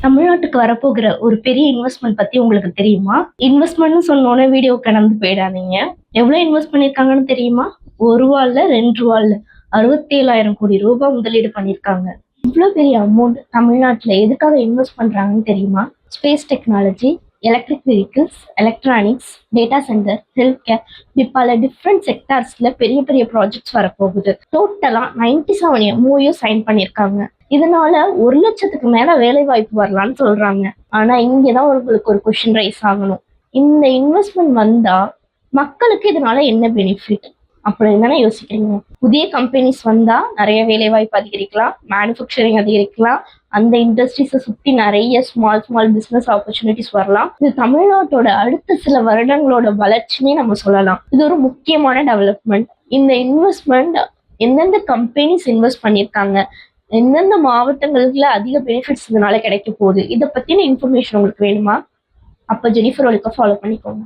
தமிழ்நாட்டுக்கு வரப்போகிற ஒரு பெரிய இன்வெஸ்ட்மெண்ட் பத்தி உங்களுக்கு தெரியுமா? இன்வெஸ்ட்மெண்ட்னு சொன்னோனே வீடியோ கடந்து போயிடாதீங்க. எவ்வளவு இன்வெஸ்ட் பண்ணிருக்காங்கன்னு தெரியுமா? ரூ. 1 இல்ல, ரூ. 2 இல்ல, 67,000 கோடி ரூபாய் முதலீடு பண்ணிருக்காங்க. இவ்வளவு பெரிய அமௌண்ட் தமிழ்நாட்டுல எதுக்காக இன்வெஸ்ட் பண்றாங்கன்னு தெரியுமா? Space technology, electric vehicles, electronics, data centre, health care, இப்படி பல டிஃப்ரெண்ட் செக்டார்ஸ்ல பெரிய பெரிய ப்ராஜெக்ட்ஸ் வரப்போகுது. டோட்டலா 97 MOU சைன் பண்ணிருக்காங்க. இதனால 1,00,000க்கு மேல வேலை வாய்ப்பு வரலாம்னு சொல்றாங்க. ஆனா இங்கதான் உங்களுக்கு ஒரு கொஸ்டின் ரைஸ் ஆகணும். இந்த இன்வெஸ்ட்மெண்ட் வந்தா மக்களுக்கு இதனால என்ன பெனிஃபிட் அப்படின்னு தானே யோசிக்கிறீங்க. புதிய கம்பெனிஸ் வந்தா நிறைய வேலை வாய்ப்பு அதிகரிக்கலாம், மேனுஃபேக்சரிங் அதிகரிக்கலாம், அந்த இண்டஸ்ட்ரீஸை சுத்தி நிறைய ஸ்மால் பிசினஸ் ஆப்பர்ச்சுனிட்டிஸ் வரலாம். இது தமிழ்நாட்டோட அடுத்த சில வருடங்களோட வளர்ச்சினே நம்ம சொல்லலாம். இது ஒரு முக்கியமான டெவலப்மெண்ட். இந்த இன்வெஸ்ட்மெண்ட் எந்தெந்த கம்பெனிஸ் இன்வெஸ்ட் பண்ணியிருக்காங்க, எந்தெந்த மாவட்டங்களுக்குல அதிக பெனிஃபிட்ஸ் இதனால கிடைக்க போகுது, இதை பத்தின இன்ஃபர்மேஷன் உங்களுக்கு வேணுமா? அப்ப ஜெனிஃபர் ஒலிக்க ஃபாலோ பண்ணிக்கோங்க.